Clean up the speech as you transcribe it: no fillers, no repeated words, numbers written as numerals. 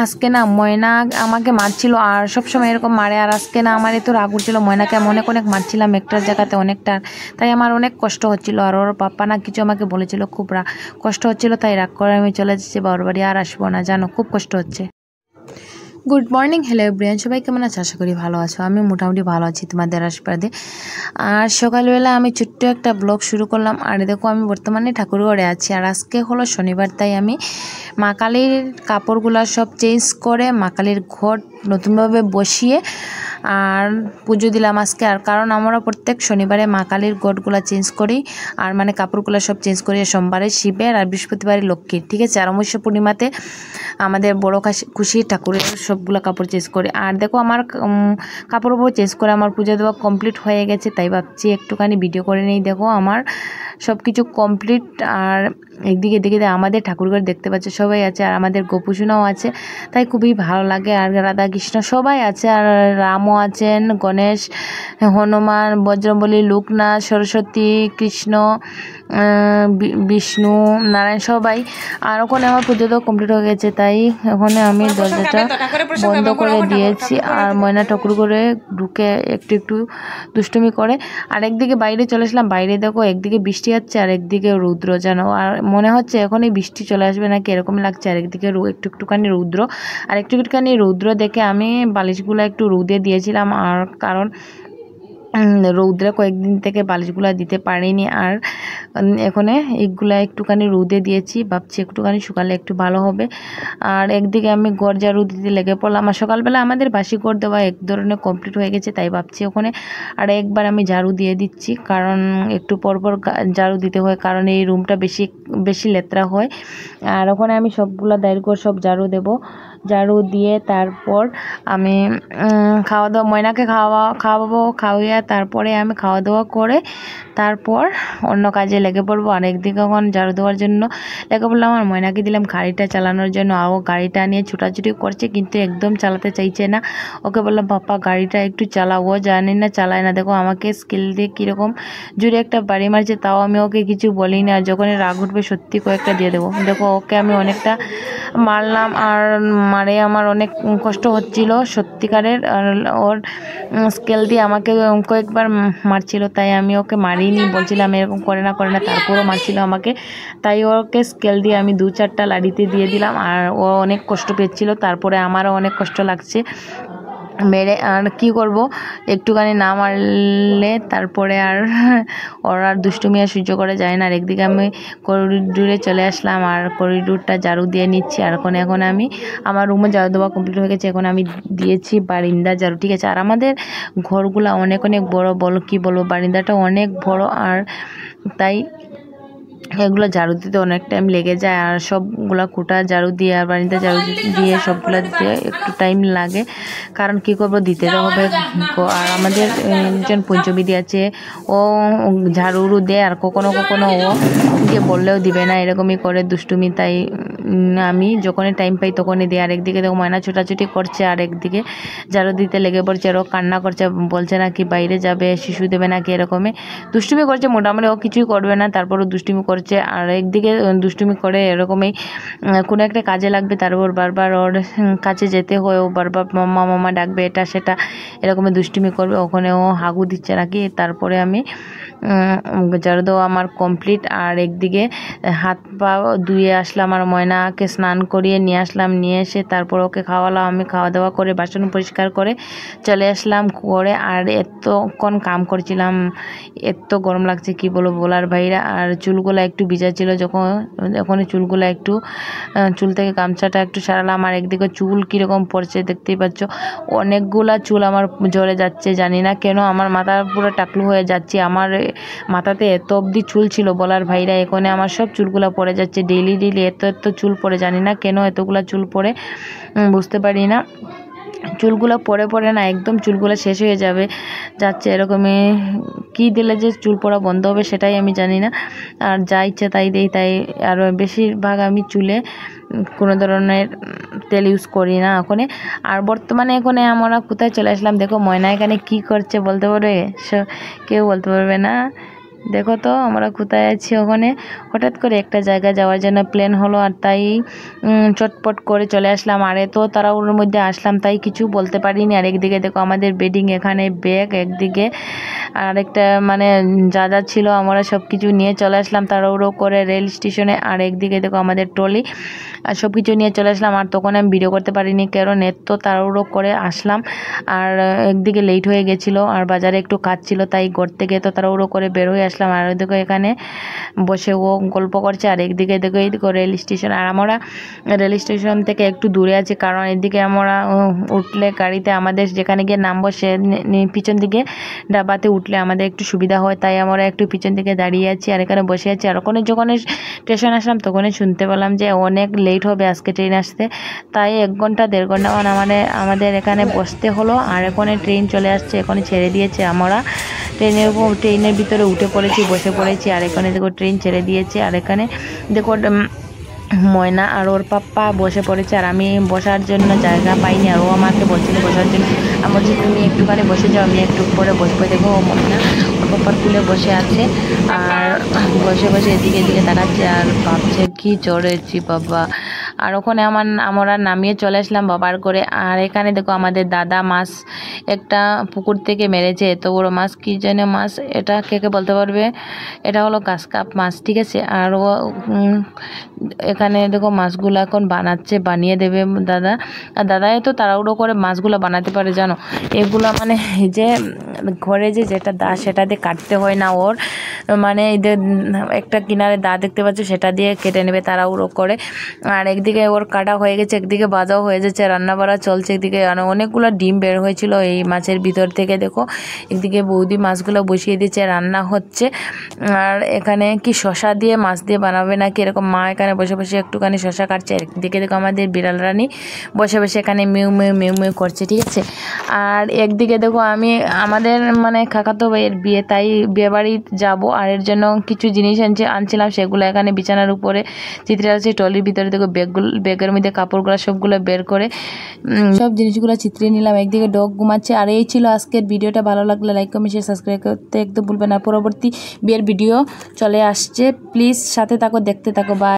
আজকে না ময়না আমাকে মারছিল, আর সবসময় এরকম মারে, আর আজকে না আমার এত রাগ উঠছিল। ময়নাকে আমি অনেক অনেক মারছিলাম একটার জায়গাতে অনেকটা, তাই আমার অনেক কষ্ট হচ্ছিল। আর ওর পাপ্পা না কিছু আমাকে বলেছিল, খুব কষ্ট হচ্ছিল, তাই রাগ করে আমি চলে যাচ্ছি বাবার বাড়ি, আর আসবো না, জানো খুব কষ্ট হচ্ছে। গুড মর্নিং, হ্যালো এভরিওয়ান, সবাই কেমন আছো? আশা করি ভালো আছো। আমি মোটামুটি ভালো আছি তোমাদের আশীর্বাদে। আর সকালবেলা আমি ছোট্ট একটা ব্লগ শুরু করলাম। আর দেখো আমি বর্তমানে ঠাকুরঘরে আছি, আর আজকে হলো শনিবার, তাই আমি মা কালীর কাপড়গুলো সব চেঞ্জ করে মা কালীর ঘর নতুনভাবে বসিয়ে আর পুজো দিলাম আজকে। আর কারণ আমরা প্রত্যেক শনিবারে মা কালীর ঘটগুলো চেঞ্জ করি, আর মানে কাপড়গুলো সব চেঞ্জ করি, সোমবারে শিবের আর বৃহস্পতিবারে লক্ষ্মীর, ঠিক আছে। আর অমাবস্যা পূর্ণিমাতে আমাদের বড় খুশি ঠাকুরের সবগুলো কাপড় চেঞ্জ করে। আর দেখো আমার কাপড় চেঞ্জ করে আমার পুজো দেওয়া কমপ্লিট হয়ে গেছে, তাই ভাবছি একটুখানি ভিডিও করে নেই। দেখো আমার সব কিছু কমপ্লিট। আর একদিকে দেখে আমাদের ঠাকুরঘর দেখতে পাচ্ছে সবাই আছে, আর আমাদের গোপুসোনাও আছে, তাই খুবই ভালো লাগে। আর রাধা কৃষ্ণ সবাই আছে, আর রামও আছেন, গণেশ, হনুমান, বজ্রবলী, লোকনাথ, সরস্বতী, কৃষ্ণ, বিষ্ণু, নারায়ণ সবাই। আর ওখানে আমার পুজো তো কমপ্লিট হয়ে গেছে, তাই ওখানে আমি দরজাটা বন্ধ করে দিয়েছি। আর ময়না ঠাকুর ঘরে ঢুকে একটু একটু দুষ্টুমি করে। আর একদিকে বাইরে চলে আসলাম, বাইরে দেখো একদিকে বৃষ্টি হচ্ছে আর একদিকে রৌদ্র, জানো। আর মনে হচ্ছে এখনই বৃষ্টি চলে আসবে নাকি এরকম লাগছে। আর একদিকে একটুখানি রৌদ্র, আর একটুখানি রৌদ্র দেখে আমি বালিশগুলো একটু রোদে দিয়েছিলাম। আর কারণ রৌদ্রে কয়েকদিন থেকে বালিশগুলো দিতে পারিনি, আর এখানে এইগুলা একটুখানি রোদে দিয়েছি, ভাবছি একটুখানি শুকালে একটু ভালো হবে। আর একদিকে আমি ঘর ঝাড়ু দিতে লেগে পড়লাম। আর সকালবেলা আমাদের বাসি ঘর দেওয়া এক ধরনের কমপ্লিট হয়ে গেছে, তাই ভাবছি ওখানে আর একবার আমি ঝাড়ু দিয়ে দিচ্ছি, কারণ একটু পরপর ঝাড়ু দিতে হয়, কারণ এই রুমটা বেশি লেতরা হয়। আর ওখানে আমি সবগুলা দায়ের ঘর সব ঝাড়ু দেব, ঝাড়ু দিয়ে তারপর আমি খাওয়া দাওয়া ময়নাকে খাওয়াবো, খাওয়াইয়া তারপরে আমি খাওয়া দাওয়া করে তারপর অন্য কাজে লেগে পড়বো। আর একদিকে এখন ঝাড়ু দেওয়ার জন্য লেগে পড়লাম। আমার ময়নাকে দিলাম গাড়িটা চালানোর জন্য, আর ও গাড়িটা নিয়ে ছুটাছুটি করছে, কিন্তু একদম চালাতে চাইছে না। ওকে বললাম পাপা গাড়িটা একটু চালাও, ও জানি না চালায় না। দেখো আমাকে স্কিল দিয়ে কীরকম জুড়ে একটা বাড়ি মারছে, তাও আমি ওকে কিছু বলিনি। আর যখন রাগ উঠবে সত্যি কয়েকটা দিয়ে দেবো। দেখো ওকে আমি অনেকটা মারলাম, আর মারে আমার অনেক কষ্ট হচ্ছিল সত্যিকারের। আর ওর স্কেল দিয়ে আমাকে কয়েকবার মারছিল, তাই আমি ওকে মারিনি, বলছিলাম এরকম করে না, তারপরও মারছিল আমাকে, তাই ওকে স্কেল দিয়ে আমি 2-4টা লাড়িতে দিয়ে দিলাম। আর ও অনেক কষ্ট পেয়েছিল, তারপরে আমারও অনেক কষ্ট লাগছে মেরে। আর কি করব, একটুখানি না মারলে তারপরে আর ওর আর দুষ্টুমি আর সহ্য করা যায় না। আর একদিকে আমি করিডোরে চলে আসলাম, আর করিডোরটা ঝাড়ু দিয়ে নিচ্ছি। আর এখন আমি আমার রুমে ঝাড়ু দেওয়া কমপ্লিট হয়ে গেছে, এখন আমি দিয়েছি বারিন্দা ঝাড়ু, ঠিক আছে। আর আমাদের ঘরগুলো অনেক বড়, কি বলবো, বারিন্দাটা অনেক বড়, আর তাই এগুলো ঝাড়ু দিতে অনেক টাইম লেগে যায়। আর সবগুলা কুটা ঝাড়ু দিয়ে আর বাড়িতে ঝাড়ু দিয়ে সবগুলা দিতে একটু টাইম লাগে, কারণ কি করব, দিতে তো হবে। আর আমাদের একজন পঞ্চবিধি আছে, ও ঝাড়ু দেয়, আর কখনো ও যে বললেও দিবে না, এরকমই করে দুষ্টুমি। তাই আমি যখনই টাইম পাই তখনই দিই। আর একদিকে দেখো ময়না ছোটাছুটি করছে, আর একদিকে ঝাড়ু দিতে লেগে পড়ছে। আর ও কান্না করছে, বলছে নাকি বাইরে যাবে, শিশু দেবে নাকি, এরকমই দুষ্টুমি করছে। মোটামুটি ও কিছুই করবে না, তারপরও দুষ্টুমি করছে। আর একদিকে দুষ্টুমি করে এরকমই কোনো একটা কাজে লাগবে, তারপর বারবার ওর কাছে যেতে হয়, ও বারবার মামা ডাকবে, এটা সেটা এরকমই দুষ্টুমি করবে। ওখানে ও হাগু দিচ্ছে নাকি। তারপরে আমি ঝাড়ু দেওয়া আমার কমপ্লিট। আর একদিকে হাত পা ধুয়ে আসলাম, আর ময়নাকে স্নান করিয়ে নিয়ে আসলাম, নিয়ে এসে তারপর ওকে খাওয়ালাম। আমি খাওয়া দাওয়া করে বাসন পরিষ্কার করে চলে আসলাম করে। আর এতক্ষণ কাম করছিলাম, এত গরম লাগছে কি বলবো বলার বাইরে। আর চুলগুলো একটু ভিজা ছিল, যখন চুলগুলো একটু চুল থেকে গামছাটা একটু সারালাম। আর একদিকে চুল কীরকম পড়ছে দেখতেই পাচ্ছ, অনেকগুলা চুল আমার ঝরে যাচ্ছে, জানি না কেন। আমার মাথা পুরো টাকলু হয়ে যাচ্ছে, আমার মাথাতে এত অবধি চুল ছিল বলার ভাইরা, এখানে আমার সব চুলগুলো পড়ে যাচ্ছে। ডেইলি এত চুল পড়ে, জানি না কেন এতগুলা চুল পড়ে, বুঝতে পারি না। চুলগুলো পরে না একদম চুলগুলো শেষ হয়ে যাচ্ছে এরকমই। কি দিলে যে চুল পড়া বন্ধ হবে সেটাই আমি জানি না। আর যা ইচ্ছা তাই দেই, তাই আর বেশিরভাগ আমি চুলে কোনো ধরনের তেল ইউজ করি না ওখানে। আর বর্তমানে এখানে আমরা কোথায় চলে আসলাম, দেখো ময়না এখানে কি করছে বলতে পারবে? কেউ বলতে পারবে না। দেখো তো আমরা কোথায় আছি। ওখানে হঠাৎ করে একটা জায়গায় যাওয়ার জন্য প্ল্যান হলো, আর তাই চটপট করে চলে আসলাম। আর এত তাড়াহুড়োর মধ্যে আসলাম তাই কিছু বলতে পারিনি। আর একদিকে দেখো আমাদের বেডিং, এখানে ব্যাগ একদিকে, আর একটা মানে যা যা ছিল আমরা সব কিছু নিয়ে চলে আসলাম তাড়াহুড়ো করে রেল স্টেশনে। আর একদিকে দেখো আমাদের ট্রলি, আর সব কিছু নিয়ে চলে আসলাম। আর তখন আমি ভিডিও করতে পারিনি কারণ এত তাড়াহুড়ো করে আসলাম, আর একদিকে লেট হয়ে গেছিলো, আর বাজারে একটু কাজ ছিল তাই ঘর থেকে তো তাড়াহুড়ো করে বের হয়ে আসলাম। আর দেখো এখানে বসে ও গল্প করছে, আর একদিকে দেখো এইদিকে রেল স্টেশন। আর আমরা রেল স্টেশন থেকে একটু দূরে আছি, কারণ এদিকে আমরা উঠলে গাড়িতে আমাদের যেখানে গিয়ে নামবো সে পিছন দিকে ডাবাতে উঠলে আমাদের একটু সুবিধা হয়, তাই আমরা একটু পিছন দিকে দাঁড়িয়ে আছি আর এখানে বসে আছি। আর ওখানে যখন স্টেশন আসলাম তখনই শুনতে পেলাম যে অনেক লেট হবে আজকে ট্রেন আসতে, তাই 1 ঘন্টা 1.5 ঘন্টা মানে আমাদের এখানে বসতে হলো। আর এখানে ট্রেন চলে আসছে, এখানে ছেড়ে দিয়েছে। আমরা ট্রেনের ভিতরে উঠে পড়েছি, বসে পড়েছি। আর এখানে দেখো ট্রেন ছেড়ে দিয়েছে। আর এখানে দেখো ময়না আর ওর পাপ্পা বসে পড়েছে, আর আমি বসার জন্য জায়গা পাইনি। আর ও আমাকে বলছিল বসার জন্য, আমি বলছি তুমি একটুখানি বসে যাও, আমি একটু পরে বসবো। দেখো ও ময়না ওর পাপ্পার কুলে বসে আছে, আর বসে বসে এদিকে এদিকে তাকাচ্ছে আর ভাবছে কি চড়েছি বাবা। আর ওখানে আমরা নামিয়ে চলে আসলাম বাবার করে। আর এখানে দেখো আমাদের দাদা মাছ একটা পুকুর থেকে মেরেছে, এত বড় মাছ, কি যেন মাছ এটা, কে কে বলতে পারবে? এটা হলো কাঁচকাপ মাছ, ঠিক আছে। আর ও এখানে দেখো মাছগুলো এখন বানাচ্ছে, বানিয়ে দেবে দাদা। আর দাদা এত তাড়াহুড়ো করে মাছগুলো বানাতে পারে জানো, এগুলো মানে যে ঘরে যেটা দা সেটা দিয়ে কাটতে হয় না ওর, মানে এদের একটা কিনারে দা দেখতে পাচ্ছ সেটা দিয়ে কেটে নেবে তাড়াহুড়ো করে। আর একদিকে ওর কাটা হয়ে গেছে, একদিকে বাজাও হয়ে যাচ্ছে, রান্না বাড়া চলছে। একদিকে অনেকগুলো ডিম বের হয়েছিল এই মাছের ভিতর থেকে, দেখো একদিকে বৌদি মাছগুলো বসিয়ে দিয়েছে, রান্না হচ্ছে। আর এখানে কি শশা দিয়ে মাছ দিয়ে বানাবে নাকি এরকম, মা এখানে বসে বসে একটুখানি শশা কাটছে। একদিকে দেখো আমাদের বিড়াল রানী বসে বসে এখানে মিউ মিউ মিউ মিউ করছে, ঠিক আছে। আর একদিকে দেখো আমি আমাদের মানে কাকাতো ভাইয়ের বিয়ে, তাই বিয়ে বাড়ি যাবো, আর এর জন্য কিছু জিনিস আনছিলাম, সেগুলো এখানে বিছানার উপরে চিত্রে আছে। ট্রলির ভিতরে দেখো ব্যাগের মধ্যে কাপড়গুলো সবগুলো বের করে সব জিনিসগুলো চিত্রে নিলাম। একদিকে ডগ ঘুমাচ্ছে। আর এই ছিল আজকের ভিডিওটা, ভালো লাগলে লাইক কমেন্ট শেয়ার সাবস্ক্রাইব করতে একদম ভুলবেন না। পরবর্তী বিয়ের ভিডিও চলে আসছে, প্লিজ সাথে থাকো, দেখতে থাকো। বাই।